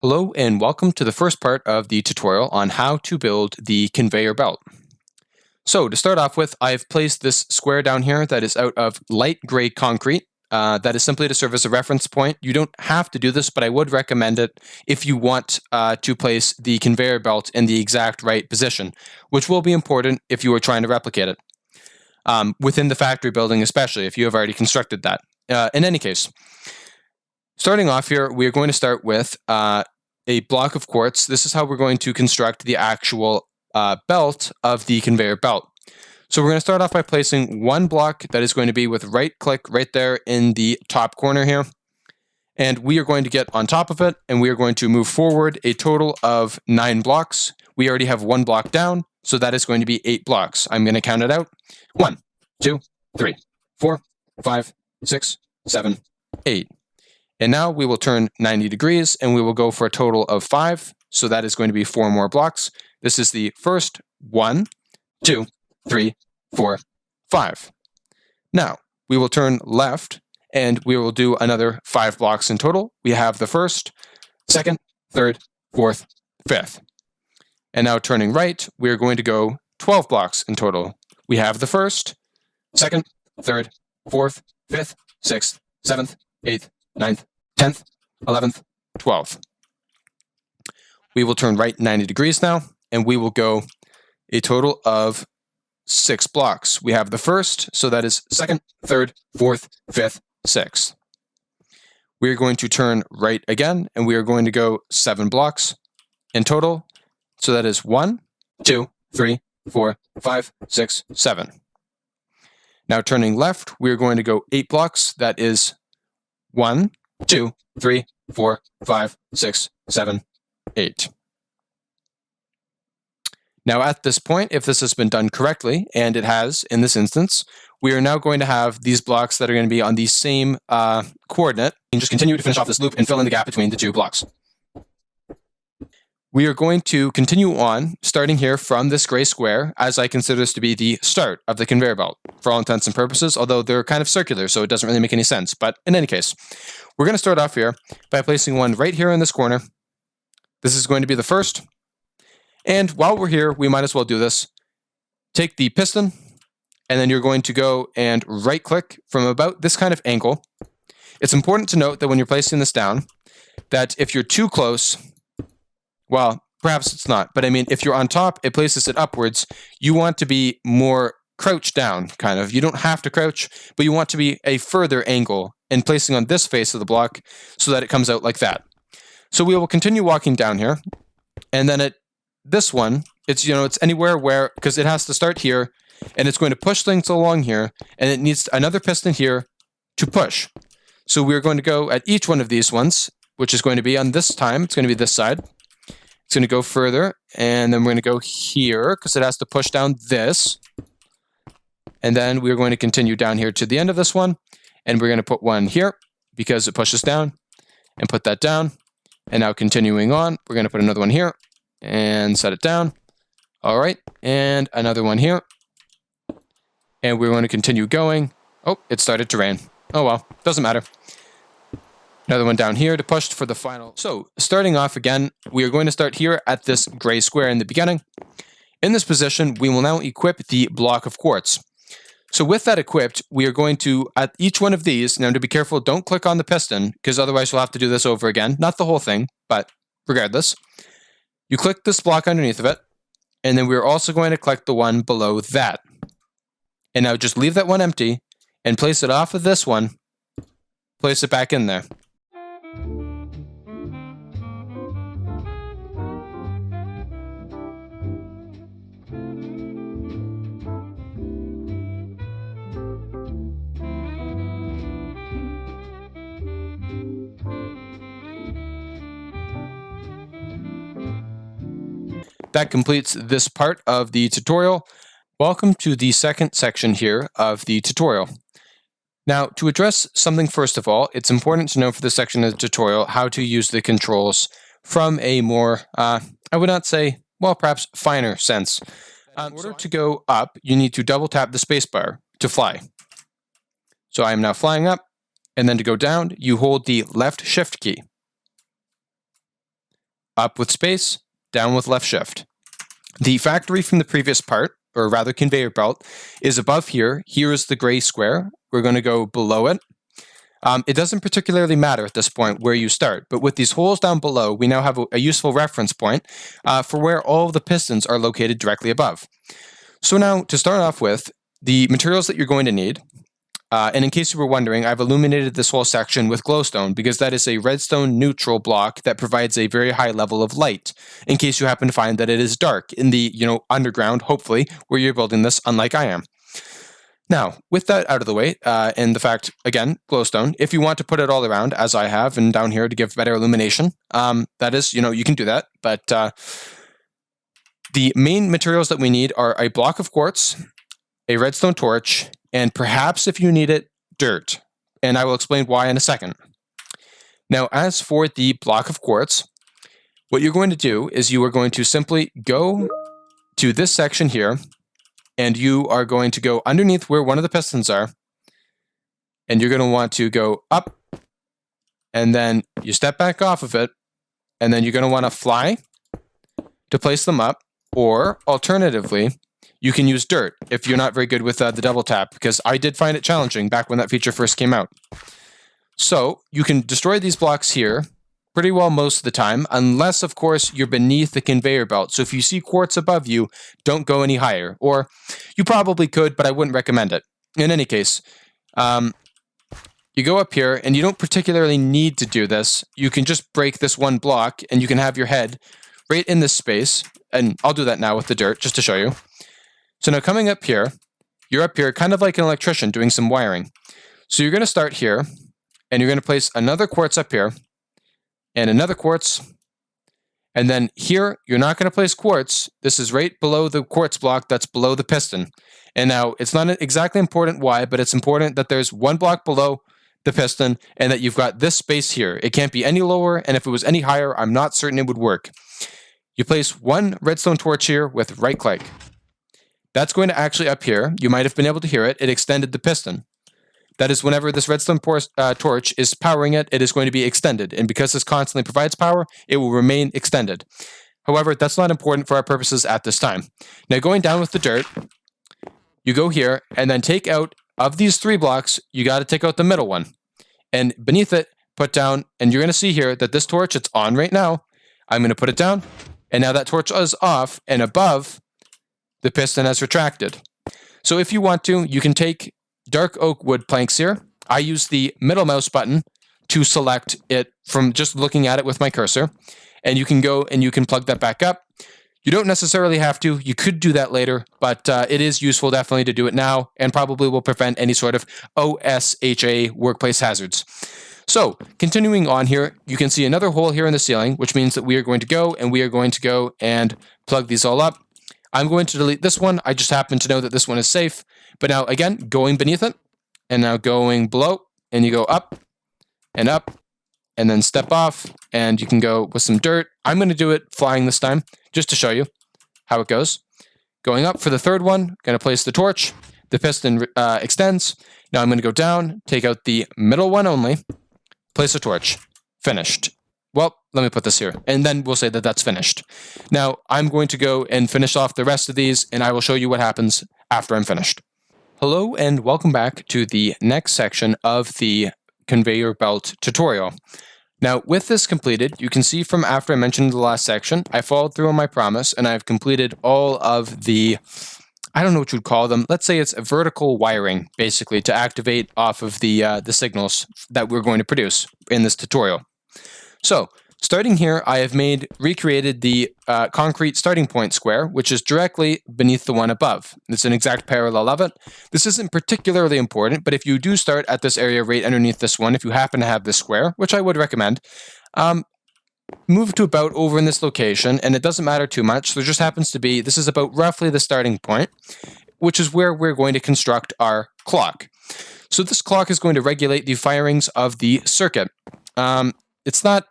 Hello and welcome to the first part of the tutorial on how to build the conveyor belt. So to start off with, I've placed this square down here that is out of light gray concrete. That is simply to serve as a reference point. You don't have to do this, but I would recommend it if you want to place the conveyor belt in the exact right position, which will be important if you are trying to replicate it. Within the factory building especially, if you have already constructed that. In any case, starting off here, we are going to start with a block of quartz. This is how we're going to construct the actual belt of the conveyor belt. So we're going to start off by placing one block that is going to be with right click right there in the top corner here. And we are going to get on top of it, and we are going to move forward a total of 9 blocks. We already have one block down, so that is going to be 8 blocks. I'm going to count it out. 1, 2, 3, 4, 5, 6, 7, 8. And now we will turn 90 degrees and we will go for a total of 5. So that is going to be 4 more blocks. This is the first 1, 2, 3, 4, 5. Now we will turn left and we will do another 5 blocks in total. We have the first, second, third, fourth, fifth. And now turning right, we are going to go 12 blocks in total. We have the first, second, third, fourth, fifth, sixth, seventh, eighth, 9th, 10th, 11th, 12th. We will turn right 90 degrees now, and we will go a total of 6 blocks. We have the first, so that is second, third, fourth, fifth, sixth. We are going to turn right again, and we are going to go 7 blocks in total. So that is 1, 2, 3, 4, 5, 6, 7. Now turning left, we are going to go 8 blocks. That is 1, 2, 3, 4, 5, 6, 7, 8. Now at this point, if this has been done correctly, and it has in this instance, we are now going to have these blocks that are going to be on the same coordinate. And just continue to finish off this loop and fill in the gap between the 2 blocks. We are going to continue on, starting here from this gray square, as I consider this to be the start of the conveyor belt, for all intents and purposes, although they're kind of circular, so it doesn't really make any sense. But in any case, we're going to start off here by placing one right here in this corner. This is going to be the first. And while we're here, we might as well do this. Take the piston, and then you're going to go and right-click from about this kind of angle. It's important to note that when you're placing this down, that if you're too close, well, perhaps it's not, but I mean, if you're on top, it places it upwards. You want to be more crouched down, kind of. You don't have to crouch, but you want to be a further angle and placing on this face of the block so that it comes out like that. So we will continue walking down here, and then at this one, it's anywhere where, because it has to start here, and it's going to push things along here, and it needs another piston here to push. So we're going to go at each one of these ones, which is going to be on this time, it's going to be this side. It's going to go further, and then we're going to go here because it has to push down this. And then we're going to continue down here to the end of this one, and we're going to put one here because it pushes down, and put that down. And now continuing on, we're going to put another one here and set it down. All right, and another one here. And we're going to continue going. Oh, it started to rain. Oh well, doesn't matter. Another one down here to push for the final. So starting off again, we are going to start here at this gray square in the beginning. In this position, we will now equip the block of quartz. So with that equipped, we are going to, at each one of these, now to be careful, don't click on the piston, because otherwise you'll have to do this over again. Not the whole thing, but regardless. You click this block underneath of it, and then we're also going to click the one below that. And now just leave that one empty, and place it off of this one, place it back in there. That completes this part of the tutorial. Welcome to the second section here of the tutorial. Now, to address something first of all, it's important to know for this section of the tutorial how to use the controls from a more, I would not say, well, perhaps finer sense. In order to go up, you need to double tap the spacebar to fly. So I am now flying up, and then to go down, you hold the left shift key. up with space, down with left shift. The factory from the previous part, or rather conveyor belt, is above here. Here is the gray square. We're going to go below it. It doesn't particularly matter at this point where you start, but with these holes down below, we now have a useful reference point for where all of the pistons are located directly above. So now, to start off with, the materials that you're going to need, and in case you were wondering, I've illuminated this whole section with glowstone because that is a redstone neutral block that provides a very high level of light in case you happen to find that it is dark in the, underground, hopefully, where you're building this, unlike I am. Now, with that out of the way, and the fact, again, glowstone, if you want to put it all around, as I have, and down here to give better illumination, that is, you can do that, but the main materials that we need are a block of quartz, a redstone torch, and perhaps if you need it, dirt. And I will explain why in a second. Now, as for the block of quartz, what you're going to do is you are going to simply go to this section here, and you are going to go underneath where one of the pistons are, and you're going to want to go up, and then you step back off of it, and then you're going to want to fly to place them up, or alternatively, you can use dirt if you're not very good with the double tap, because I did find it challenging back when that feature first came out. So you can destroy these blocks here pretty well most of the time, unless, of course, you're beneath the conveyor belt. So if you see quartz above you, don't go any higher. Or you probably could, but I wouldn't recommend it. In any case, you go up here, and you don't particularly need to do this. You can just break this one block, and you can have your head right in this space. And I'll do that now with the dirt, just to show you. So now coming up here, you're up here kind of like an electrician doing some wiring. So you're going to start here, and you're going to place another quartz up here, and another quartz, and then here, you're not going to place quartz. This is right below the quartz block that's below the piston. And now, it's not exactly important why, but it's important that there's one block below the piston, and that you've got this space here. It can't be any lower, and if it was any higher, I'm not certain it would work. You place one redstone torch here with right-click. That's going to actually up here, you might have been able to hear it, it extended the piston. That is, whenever this redstone torch is powering it, it is going to be extended. And because this constantly provides power, it will remain extended. However, that's not important for our purposes at this time. Now, going down with the dirt, you go here, and then take out, of these 3 blocks, you got to take out the middle one. And beneath it, put down, and you're going to see here that this torch, it's on right now. I'm going to put it down, and now that torch is off, and above, the piston has retracted. So if you want to, you can take dark oak wood planks here. I use the middle mouse button to select it from just looking at it with my cursor. And you can go and you can plug that back up. You don't necessarily have to. You could do that later, but it is useful definitely to do it now, and probably will prevent any sort of OSHA workplace hazards. So continuing on here, you can see another hole here in the ceiling, which means that we are going to go and plug these all up. I'm going to delete this one. I just happen to know that this one is safe. But now, again, going beneath it, and now going below, and you go up, and then step off, and you can go with some dirt. I'm going to do it flying this time, just to show you how it goes. Going up for the third one, going to place the torch. The piston extends. Now I'm going to go down, take out the middle one only, place a torch. Finished. Well, let me put this here, and then we'll say that that's finished. Now, I'm going to go and finish off the rest of these, and I will show you what happens after I'm finished. Hello, and welcome back to the next section of the conveyor belt tutorial. Now, with this completed, you can see from after I mentioned the last section, I followed through on my promise, and I've completed all of the, I don't know what you'd call them. Let's say it's a vertical wiring, basically, to activate off of the signals that we're going to produce in this tutorial. So, starting here, I have recreated the concrete starting point square, which is directly beneath the one above. It's an exact parallel of it. This isn't particularly important, but if you do start at this area right underneath this one, if you happen to have this square, which I would recommend, move to about over in this location, and it doesn't matter too much. There just happens to be, this is about roughly the starting point, which is where we're going to construct our clock. So this clock is going to regulate the firings of the circuit. It's not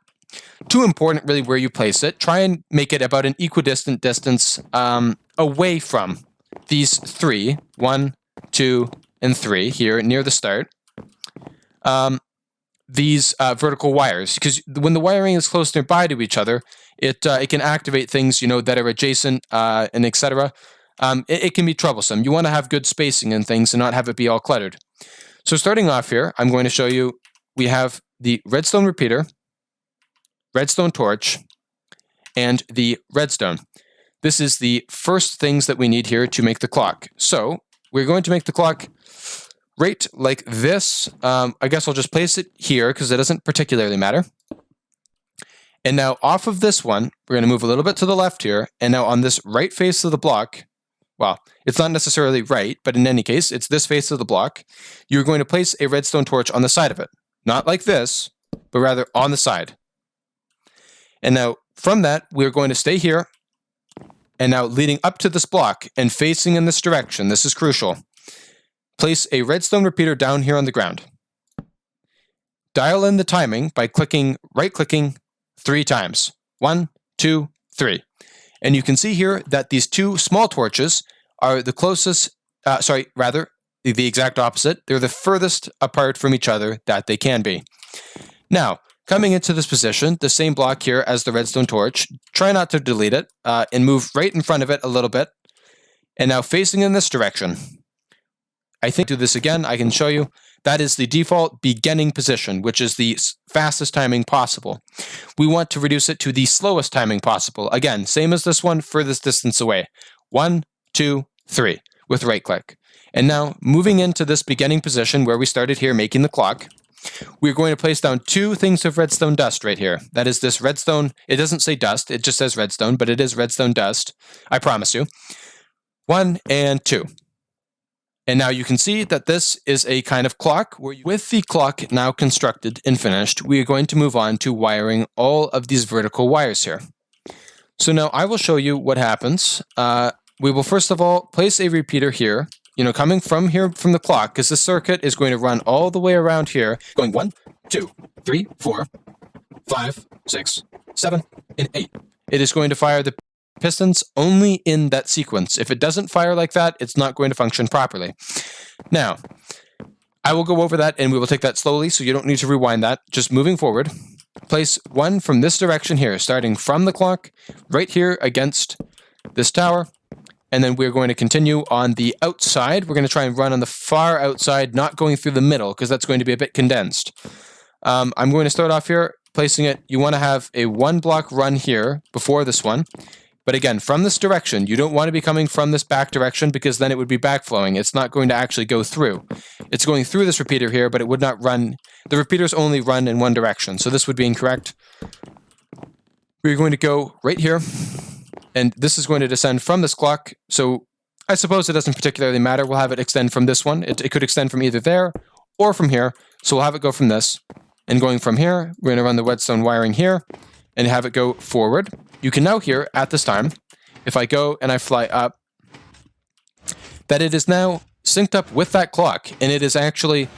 too important really where you place it. Try and make it about an equidistant distance away from these 3, 1, 2, and 3 here near the start. these vertical wires, because when the wiring is close nearby to each other, it can activate things that are adjacent and etc. It can be troublesome. You want to have good spacing and things and not have it be all cluttered. So starting off here, I'm going to show you, we have the redstone repeater, redstone torch, and the redstone. This is the first things that we need here to make the clock. So we're going to make the clock right like this. I guess I'll just place it here because it doesn't particularly matter. And now off of this one, we're going to move a little bit to the left here. And now on this right face of the block, well, it's not necessarily right, but in any case, it's this face of the block. You're going to place a redstone torch on the side of it. Not like this, but rather on the side. And now from that, we're going to stay here. And now leading up to this block and facing in this direction, this is crucial. Place a redstone repeater down here on the ground. Dial in the timing by right-clicking 3 times. 1, 2, 3. And you can see here that these 2 small torches are the closest, the exact opposite. They're the furthest apart from each other that they can be. Now, coming into this position, the same block here as the redstone torch, try not to delete it and move right in front of it a little bit. And now facing in this direction. I think do this again, I can show you. That is the default beginning position, which is the fastest timing possible. We want to reduce it to the slowest timing possible. Again, same as this one, furthest distance away. 1, 2, 3 with right click. And now moving into this beginning position where we started here making the clock, we're going to place down 2 things of redstone dust right here. That is this redstone, it doesn't say dust, it just says redstone, but it is redstone dust, I promise you. 1 and 2. And now you can see that this is a kind of clock where with the clock now constructed and finished, we are going to move on to wiring all of these vertical wires here. So now I will show you what happens. We will first of all place a repeater here, coming from here from the clock, because the circuit is going to run all the way around here, going 1, 2, 3, 4, 5, 6, 7, and 8. It is going to fire the pistons only in that sequence. If it doesn't fire like that, it's not going to function properly. Now, I will go over that and we will take that slowly, so you don't need to rewind that. Just moving forward, place 1 from this direction here, starting from the clock, right here against this tower. And then we're going to continue on the outside. We're going to try and run on the far outside, not going through the middle, because that's going to be a bit condensed. I'm going to start off here, placing it. You want to have a 1 block run here before this one. But again, from this direction, you don't want to be coming from this back direction because then it would be backflowing. It's not going to actually go through. It's going through this repeater here, but it would not run. The repeaters only run in one direction, so this would be incorrect. We're going to go right here, and this is going to descend from this clock. So I suppose it doesn't particularly matter. We'll have it extend from this one. It could extend from either there or from here. So we'll have it go from this. And going from here, we're going to run the redstone wiring here and have it go forward. You can now hear at this time, if I go and I fly up, that it is now synced up with that clock, and it is actually,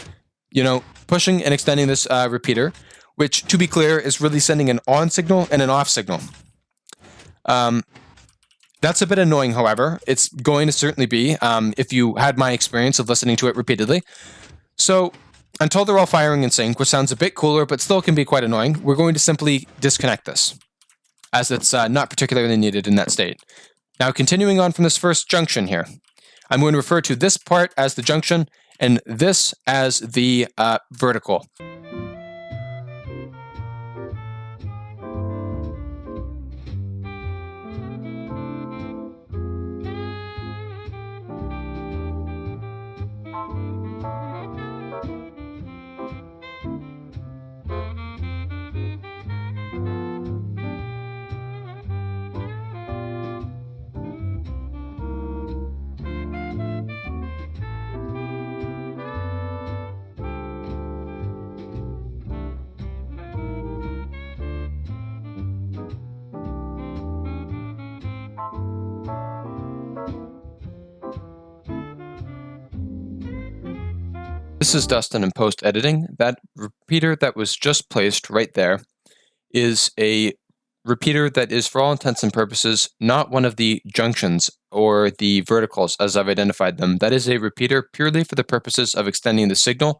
pushing and extending this repeater, which, to be clear, is really sending an on signal and an off signal. That's a bit annoying, however. It's going to certainly be, if you had my experience of listening to it repeatedly. So, until they're all firing in sync, which sounds a bit cooler, but still can be quite annoying, we're going to simply disconnect this, as it's not particularly needed in that state. Now, continuing on from this first junction here, I'm going to refer to this part as the junction and this as the vertical. This is Dustin in post-editing. That repeater that was just placed right there is a repeater that is, for all intents and purposes, not one of the junctions or the verticals as I've identified them. That is a repeater purely for the purposes of extending the signal.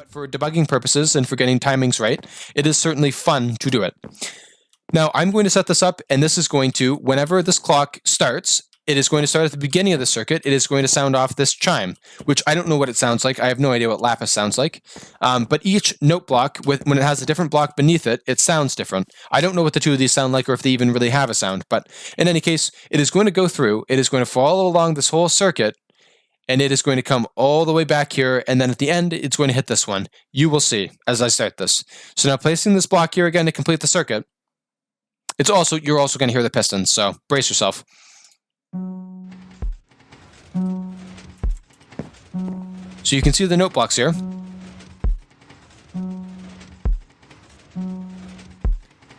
but for debugging purposes and for getting timings right, it is certainly fun to do it. Now, I'm going to set this up, and this is going to, whenever this clock starts, it is going to start at the beginning of the circuit. It is going to sound off this chime, which I don't know what it sounds like. I have no idea what lapis sounds like. But each note block, when it has a different block beneath it, it sounds different. I don't know what the two of these sound like or if they even really have a sound. But in any case, it is going to go through. It is going to follow along this whole circuit, and it is going to come all the way back here. And then at the end, it's going to hit this one. You will see as I start this. So now placing this block here again to complete the circuit, you're also going to hear the pistons. So brace yourself. So you can see the note blocks here.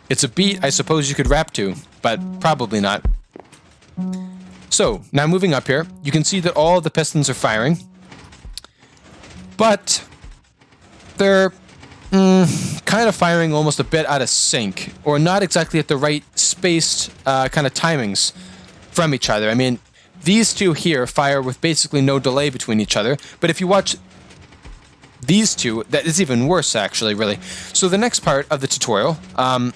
It's a beat I suppose you could rap to, but probably not. So now moving up here, you can see that all the pistons are firing, but they're kind of firing almost a bit out of sync, or not exactly at the right spaced kind of timings from each other. I mean, these two here fire with basically no delay between each other, but if you watch these two, that is even worse, actually, really. So the next part of the tutorial, and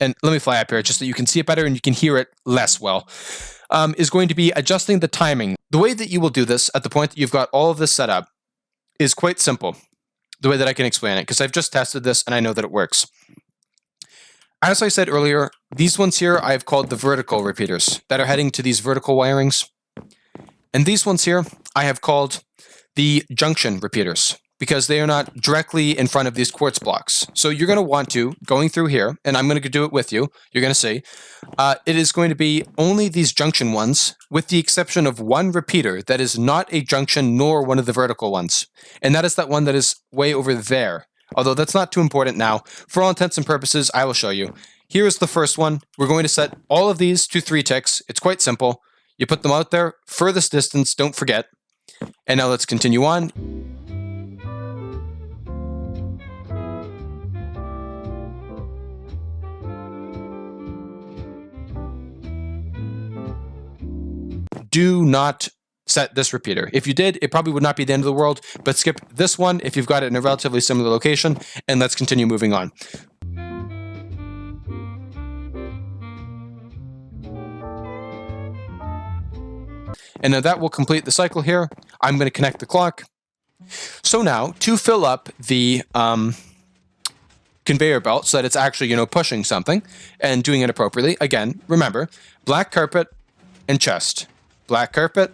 let me fly up here just so you can see it better and you can hear it less well, is going to be adjusting the timing. The way that you will do this at the point that you've got all of this set up is quite simple, the way that I can explain it, because I've just tested this and I know that it works. As I said earlier, these ones here I've called the vertical repeaters that are heading to these vertical wirings. And these ones here I have called the junction repeaters because they are not directly in front of these quartz blocks. So you're going to want to, going through here, and I'm going to do it with you, you're going to see, it is going to be only these junction ones with the exception of one repeater that is not a junction nor one of the vertical ones. And that is that one that is way over there. Although that's not too important now. For all intents and purposes, I will show you. Here is the first one. We're going to set all of these to 3 ticks. It's quite simple. You put them out there, furthest distance, don't forget. And now let's continue on. Do not set this repeater. If you did, it probably would not be the end of the world, but skip this one if you've got it in a relatively similar location, and let's continue moving on. And now that will complete the cycle here. I'm going to connect the clock. So now, to fill up the conveyor belt so that it's actually, pushing something and doing it appropriately, again, remember, black carpet and chest. Black carpet,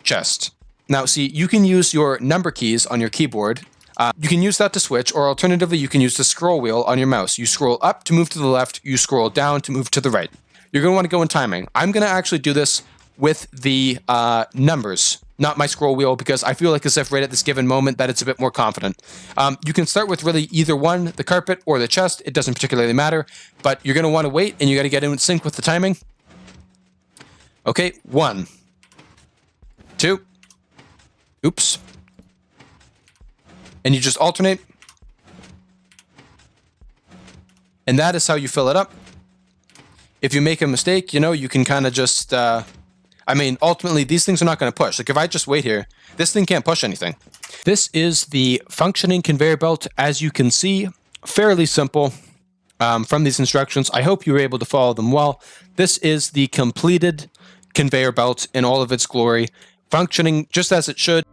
chest. Now, see, you can use your number keys on your keyboard. You can use that to switch, or alternatively, you can use the scroll wheel on your mouse. You scroll up to move to the left, you scroll down to move to the right. You're going to want to go in timing. I'm going to actually do this with the numbers, not my scroll wheel, because I feel like as if right at this given moment that it's a bit more confident. You can start with really either one, the carpet or the chest. It doesn't particularly matter, but you're going to want to wait and you got to get in sync with the timing. Okay, 1, 2, oops. And you just alternate. And that is how you fill it up. If you make a mistake, you can kind of just, ultimately, these things are not going to push. Like, if I just wait here, this thing can't push anything. This is the functioning conveyor belt. As you can see, fairly simple from these instructions. I hope you were able to follow them well. This is the completed conveyor belt in all of its glory, functioning just as it should.